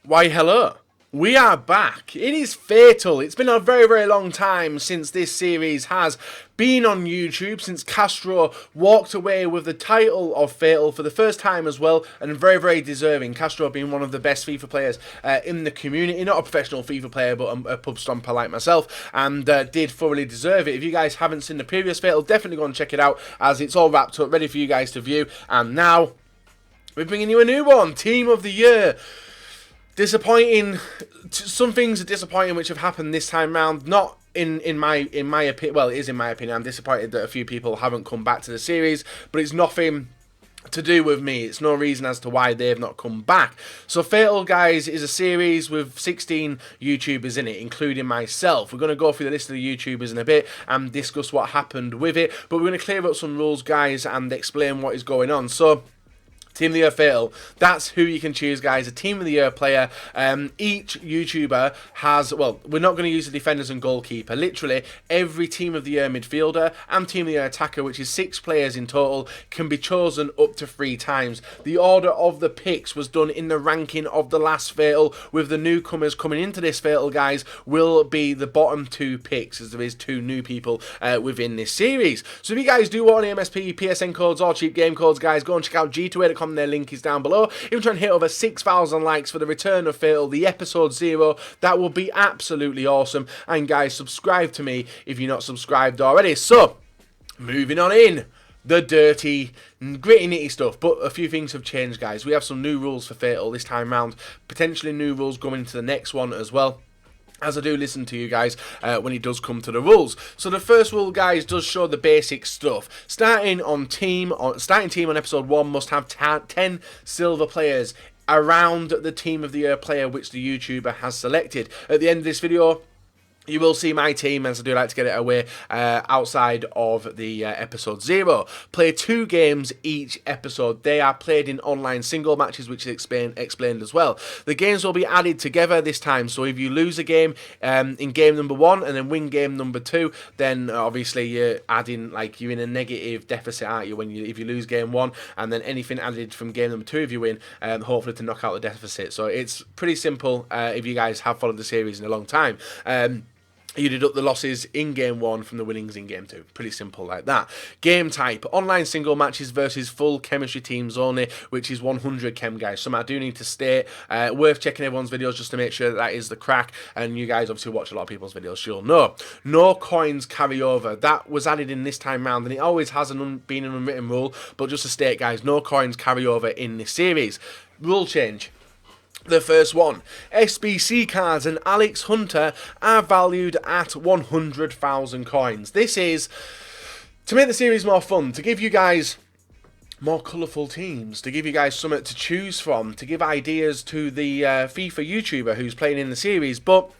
Why, hello. We are back. It is Fatal. It's been a very, very long time since this series has been on YouTube, since Castro walked away with the title of Fatal for the first time as well, and very, very deserving. Castro being one of the best FIFA players in the community, not a professional FIFA player, but a pub stomper like myself, and did thoroughly deserve it. If you guys haven't seen the previous Fatal, definitely go and check it out, as it's all wrapped up, ready for you guys to view. And now, we're bringing you a new one, Team of the Year. Disappointing. Some things are disappointing which have happened this time round. Not in my opinion. Well, it is in my opinion. I'm disappointed that a few people haven't come back to the series, but it's nothing to do with me. It's no reason as to why they've not come back. So Fatal, guys, is a series with 16 YouTubers in it, including myself. We're going to go through the list of the YouTubers in a bit and discuss what happened with it, but we're going to clear up some rules, guys, and explain what is going on. So Team of the Year Fatal, that's who you can choose, guys. A Team of the Year player. Each YouTuber has, well, we're not going to use the defenders and goalkeeper. Literally, every Team of the Year midfielder and Team of the Year attacker, which is 6 players in total, can be chosen up to 3 times. The order of the picks was done in the ranking of the last Fatal, with the newcomers coming into this Fatal, guys, will be the bottom 2 picks, as there is 2 new people within this series. So if you guys do want any MSP, PSN codes, or cheap game codes, guys, go and check out G2A.com. Their link is down below. If you're trying to hit over 6,000 likes for the return of Fatal, the episode 0, that will be absolutely awesome. And guys, subscribe to me if you're not subscribed already. So, moving on in. The dirty, gritty, nitty stuff. But a few things have changed, guys. We have some new rules for Fatal this time round. Potentially new rules going into the next one as well, as I do listen to you guys when it does come to the rules. So the first rule, guys, does show the basic stuff. Starting team on episode 1 must have 10 silver players around the Team of the Year player which the YouTuber has selected. At the end of this video, you will see my team, as I do like to get it away outside of the episode 0. Play 2 games each episode. They are played in online single matches, which is explained as well. The games will be added together this time, so if you lose a game in game number 1 and then win game number 2, then obviously you're adding, like, you're in a negative deficit, aren't you, if you lose game 1, and then anything added from game number 2 if you win, hopefully to knock out the deficit. So it's pretty simple if you guys have followed the series in a long time. You deduct the losses in game 1 from the winnings in game 2. Pretty simple like that. Game type: online single matches versus full chemistry teams only, which is 100 chem, guys. Something I do need to state. Worth checking everyone's videos just to make sure that is the crack. And you guys obviously watch a lot of people's videos, so you'll know. No coins carry over. That was added in this time round, and it always has been an unwritten rule. But just to state, guys, no coins carry over in this series. Rule change. The first one: SBC cards and Alex Hunter are valued at 100,000 coins. This is to make the series more fun, to give you guys more colourful teams, to give you guys something to choose from, to give ideas to the FIFA YouTuber who's playing in the series. But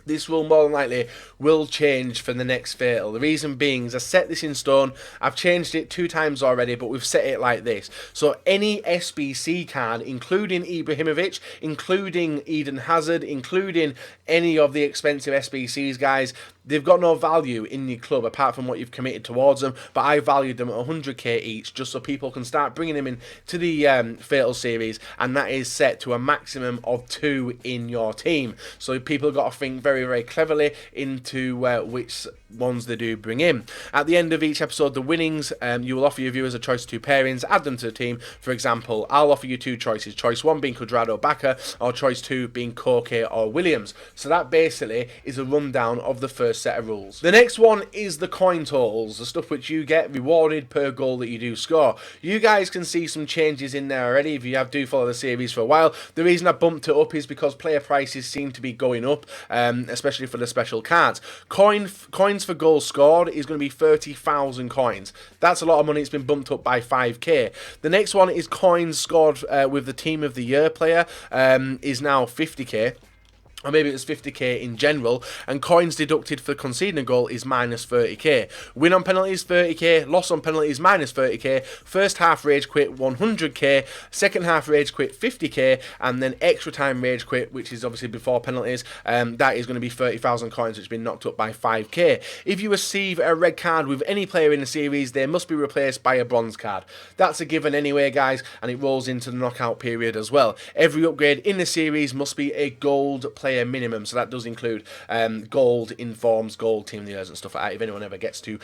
this rule more than likely will change for the next Fatal. The reason being is I set this in stone. I've changed it 2 times already, but we've set it like this. So any SBC card, including Ibrahimovic, including Eden Hazard, including any of the expensive SBCs, guys, they've got no value in your club apart from what you've committed towards them. But I valued them at 100k each, just so people can start bringing them in to the Fatal series, and that is set to a maximum of 2 in your team. So people have got to think very, very cleverly into which ones they do bring in. At the end of each episode, the winnings, you will offer your viewers a choice of 2 pairings, add them to the team. For example, I'll offer you 2 choices. Choice 1 being Cuadrado Bacca, or choice 2 being Koke or Williams. So that basically is a rundown of the first set of rules. The next one is the coin totals, the stuff which you get rewarded per goal that you do score. You guys can see some changes in there already if you do follow the series for a while. The reason I bumped it up is because player prices seem to be going up, especially for the special cards. Coins for goals scored is going to be 30,000 coins. That's a lot of money. It's been bumped up by 5k. The next one is coins scored with the Team of the Year player, is now 50k. or maybe it was 50k in general, and coins deducted for conceding a goal is minus 30k. Win on penalties 30k, loss on penalties minus 30k, first half rage quit 100k, second half rage quit 50k, and then extra time rage quit, which is obviously before penalties, that is going to be 30,000 coins, which has been knocked up by 5k. If you receive a red card with any player in the series, they must be replaced by a bronze card. That's a given anyway, guys, and it rolls into the knockout period as well. Every upgrade in the series must be a gold player minimum, so that does include gold informs, gold team leaders and stuff like that. If anyone ever gets to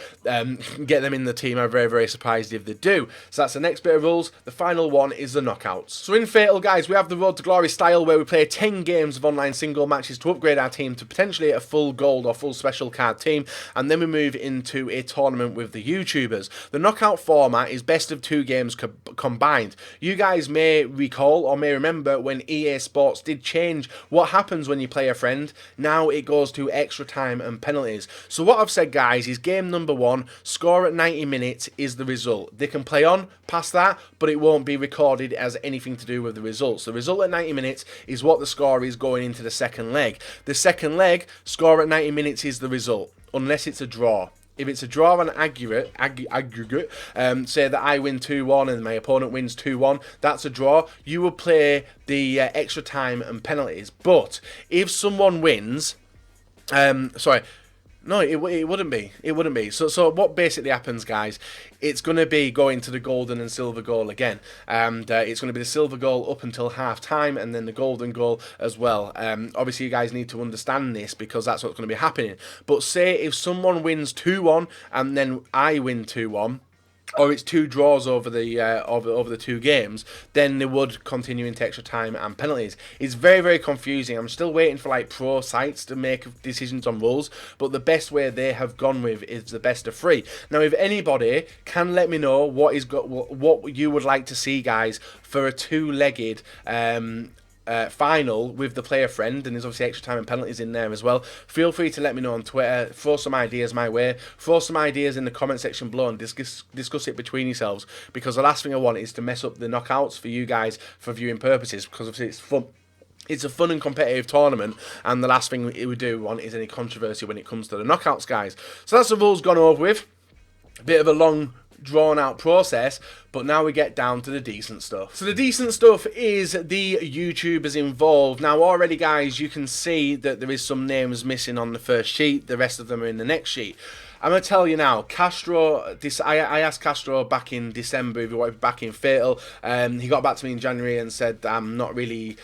get them in the team, I'm very, very surprised if they do. So that's the next bit of rules. The final one is the knockouts. So in Fatal, guys, we have the Road to Glory style, where we play 10 games of online single matches to upgrade our team to potentially a full gold or full special card team, and then we move into a tournament with the YouTubers. The knockout format is best of 2 games combined. You guys may recall or may remember when EA Sports did change what happens when you play a friend. Now it goes to extra time and penalties. So what I've said, guys, is game number 1, score at 90 minutes is the result. They can play on past that, but it won't be recorded as anything to do with the results. The result at 90 minutes is what the score is going into the second leg. The second leg, score at 90 minutes is the result, unless it's a draw. If it's a draw on aggregate, say that I win 2-1 and my opponent wins 2-1, that's a draw. You will play the extra time and penalties. But if someone wins, no, it wouldn't be. It wouldn't be. So what basically happens, guys, it's going to be going to the golden and silver goal again. And it's going to be the silver goal up until half-time, and then the golden goal as well. Obviously, you guys need to understand this, because that's what's going to be happening. But say if someone wins 2-1 and then I win 2-1, or it's 2 draws over the over the 2 games, then they would continue into extra time and penalties. It's very, very confusing. I'm still waiting for like pro sites to make decisions on rules, but the best way they have gone with is the best of 3. Now, if anybody can let me know what you would like to see, guys, for a 2-legged final with the player friend, and there's obviously extra time and penalties in there as well, feel free to let me know on Twitter. Throw some ideas my way, throw some ideas in the comment section below, and discuss it between yourselves, because the last thing I want is to mess up the knockouts for you guys for viewing purposes, because obviously it's fun. It's a fun and competitive tournament, and the last thing we do want is any controversy when it comes to the knockouts, guys. So that's the rules gone over with. A bit of a long, drawn out process, but now we get down to the decent stuff. So the decent stuff is the YouTubers involved. Now already, guys, you can see that there is some names missing on the first sheet. The rest of them are in the next sheet. I'm going to tell you now, Castro, I asked Castro back in December if he wanted to be back in Fatal. He got back to me in January and said, I'm not really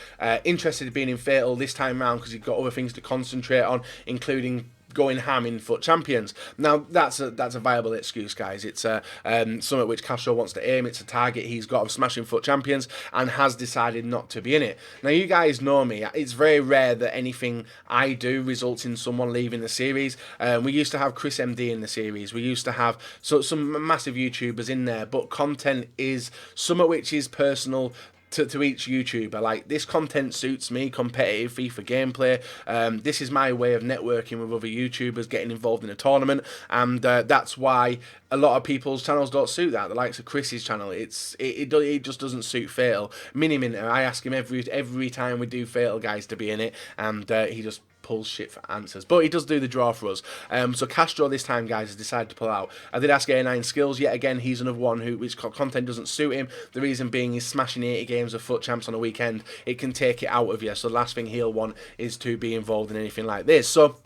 interested in being in Fatal this time around, because he's got other things to concentrate on, including going ham in FUT Champions. Now that's a viable excuse, guys. It's something which Castro wants to aim. It's a target he's got of smashing FUT Champions, and has decided not to be in it. Now, you guys know me. It's very rare that anything I do results in someone leaving the series. We used to have Chris MD in the series. We used to have some massive YouTubers in there, but content is something which is personal to each YouTuber. Like, this content suits me, competitive FIFA gameplay. This is my way of networking with other YouTubers, getting involved in a tournament, and that's why a lot of people's channels don't suit that. The likes of Chris's channel, it just doesn't suit Fatal. Miniminter, I ask him every time we do Fatal, guys, to be in it, and he just pulls shit for answers, but he does do the draw for us. So Castro this time, guys, has decided to pull out. I did ask A9 Skills yet again. He's another one which content doesn't suit him. The reason being, he's smashing 80 games of FUT Champs on a weekend. It can take it out of you. So the last thing he'll want is to be involved in anything like this. So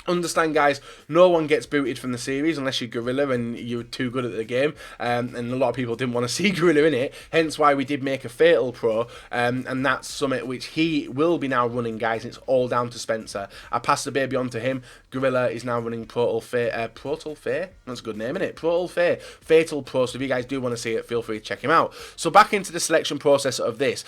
understand, guys, no one gets booted from the series unless you're Gorilla and you're too good at the game, and a lot of people didn't want to see Gorilla in it, hence why we did make a Fatal Pro, and that's something which he will be now running, guys, and it's all down to Spencer. I passed the baby on to him. Gorilla is now running Fair? That's a good name, isn't it? Fatal Pro, so if you guys do want to see it, feel free to check him out. So back into the selection process of this.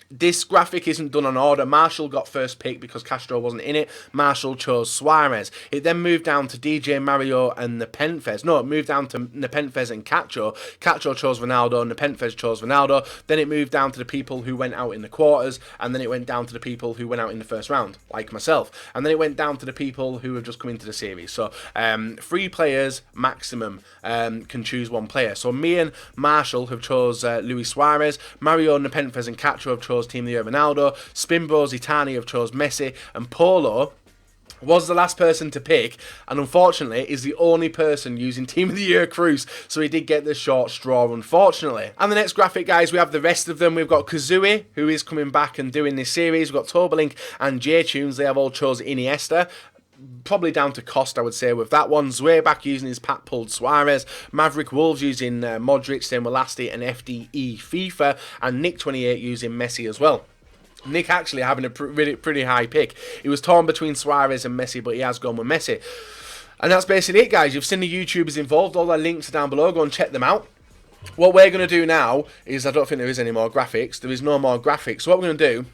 This graphic isn't done on order. Marshall got first pick because Castro wasn't in it. Marshall chose Suarez. It then moved down to DJ, Mario, and Nepenthez. No, it moved down to Nepenthez and Cacho. Cacho chose Ronaldo, Nepenthez chose Ronaldo. Then it moved down to the people who went out in the quarters, and then it went down to the people who went out in the first round, like myself. And then it went down to the people who have just come into the series. So 3 players maximum can choose 1 player. So me and Marshall have chose Luis Suarez. Mario, Nepenthez, and Cacho have chose chose Team of the Year Ronaldo, Spin Bros Itani have chose Messi, and Polo was the last person to pick, and unfortunately is the only person using Team of the Year Cruz, so he did get the short straw, unfortunately. And the next graphic, guys, we have the rest of them. We've got Kazooie, who is coming back and doing this series. We've got Tobalink and J-Tunes. They have all chose Iniesta. Probably down to cost, I would say, with that one. Zweback using his pack-pulled Suarez. Maverick Wolves using Modric, same with Lasty and FDE FIFA. And Nick28 using Messi as well. Nick actually having a pretty high pick. He was torn between Suarez and Messi, but he has gone with Messi. And that's basically it, guys. You've seen the YouTubers involved. All their links are down below. Go and check them out. What we're going to do now is, I don't think there is any more graphics. There is no more graphics. So what we're going to do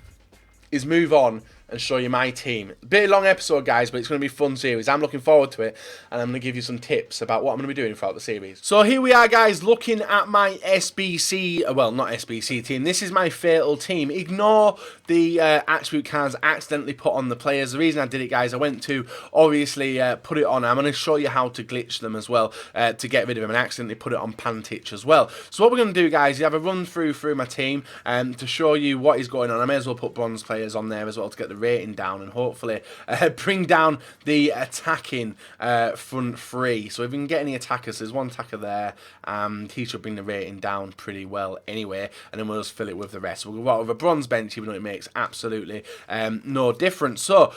is move on and show you my team. Bit long episode, guys, but it's going to be a fun series. I'm looking forward to it, and I'm going to give you some tips about what I'm going to be doing throughout the series. So here we are, guys, looking at my SBC, well, not SBC team. This is my Fatal team. Ignore the attribute cards accidentally put on the players. The reason I did it, guys, I went to obviously put it on. I'm going to show you how to glitch them as well to get rid of them, and accidentally put it on Pantich as well. So what we're going to do, guys, is have a run through my team to show you what is going on. I may as well put bronze players on there as well to get the rating down, and hopefully bring down the attacking front three. So if we can get any attackers, there's one attacker there, and he should bring the rating down pretty well anyway, and then we'll just fill it with the rest. We'll go out with a bronze bench, even though it makes absolutely no difference. So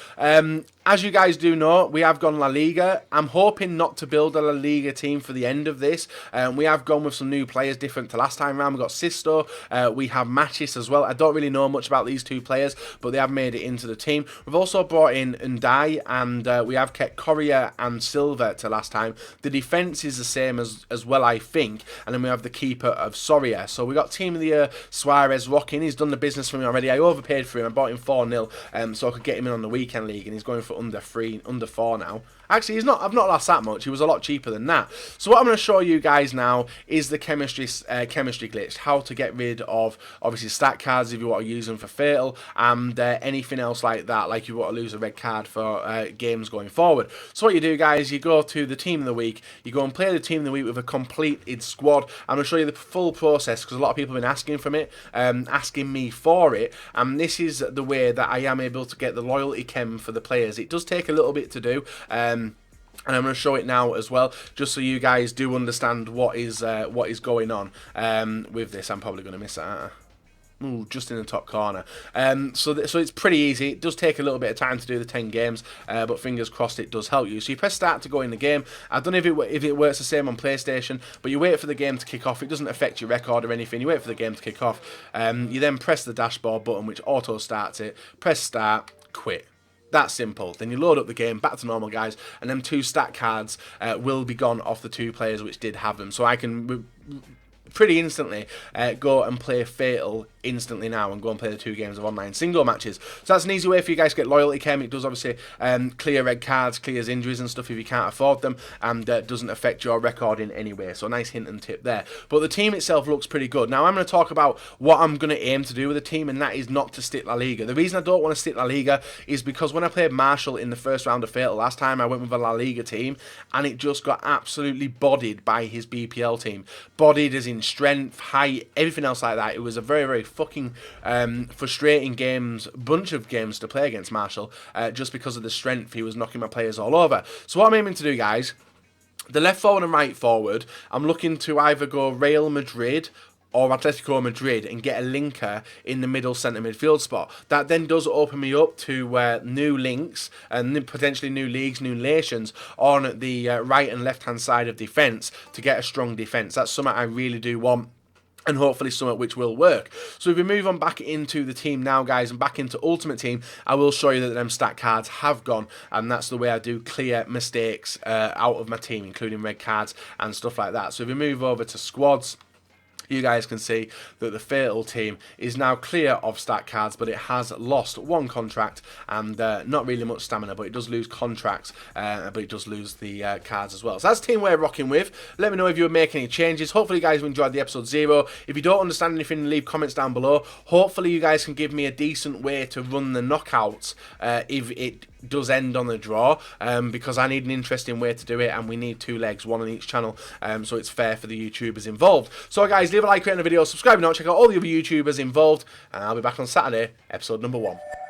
as you guys do know, we have gone La Liga. I'm hoping not to build a La Liga team for the end of this. We have gone with some new players different to last time around. We've got Sisto, we have Matchis as well. I don't really know much about these two players, but they have made it into the team. We've also brought in Ndai, and we have kept Correa and Silva to last time. The defence is the same as well, I think. And then we have the keeper of Soria. So we got Team of the Year Suarez rocking. He's done the business for me already. I overpaid for him. I bought him 4-0 so I could get him in on the weekend league, and he's going for under 4 now. Actually, I've not lost that much. He was a lot cheaper than that. So what I'm going to show you guys now is the chemistry glitch. How to get rid of, obviously, stat cards if you want to use them for Fatal, and anything else like that, like you want to lose a red card for games going forward. So what you do, guys, you go to the Team of the Week. You go and play the Team of the Week with a completed squad. I'm going to show you the full process, because a lot of people have been asking me for it. And this is the way that I am able to get the loyalty chem for the players. It does take a little bit to do. And I'm going to show it now as well, just so you guys do understand what is going on with this. I'm probably going to miss that. Ooh, just in the top corner. So it's pretty easy. It does take a little bit of time to do the 10 games, but fingers crossed it does help you. So you press start to go in the game. I don't know if it works the same on PlayStation, but you wait for the game to kick off. It doesn't affect your record or anything. You wait for the game to kick off. You then press the dashboard button, which auto starts it. Press start, quit. That simple. Then you load up the game, back to normal, guys, and them 2 stat cards will be gone off the 2 players which did have them. So I can pretty instantly go and play Fatal instantly now, and go and play the 2 games of online single matches. So that's an easy way for you guys to get loyalty chem. It does obviously clear red cards, clears injuries and stuff if you can't afford them, and doesn't affect your record in any way. So a nice hint and tip there. But the team itself looks pretty good. Now I'm going to talk about what I'm going to aim to do with the team, and that is not to stick La Liga. The reason I don't want to stick La Liga is because when I played Marshall in the first round of Fatal last time, I went with a La Liga team, and it just got absolutely bodied by his BPL team. Bodied as in strength, height, everything else like that. It was a very, very fucking frustrating bunch of games to play against Marshall, just because of the strength. He was knocking my players all over. So what I'm aiming to do, guys, the left forward and right forward, I'm looking to either go Real Madrid or Atletico Madrid and get a linker in the middle centre midfield spot. That then does open me up to new links and potentially new leagues, new nations on the right and left hand side of defence to get a strong defence. That's something I really do want, and hopefully something which will work. So if we move on back into the team now, guys, and back into Ultimate Team, I will show you that them stat cards have gone, and that's the way I do clear mistakes out of my team, including red cards and stuff like that. So if we move over to squads, you guys can see that the Fatal team is now clear of stat cards, but it has lost 1 contract and not really much stamina, but it does lose contracts, but it does lose the cards as well. So that's the team we're rocking with. Let me know if you would make any changes. Hopefully you guys have enjoyed the episode 0. If you don't understand anything, leave comments down below. Hopefully you guys can give me a decent way to run the knockouts if it does end on a draw, because I need an interesting way to do it, and we need 2 legs, 1 on each channel, so it's fair for the YouTubers involved. So guys, leave a like, rate on the video, subscribe now, check out all the other YouTubers involved, and I'll be back on Saturday, episode number 1.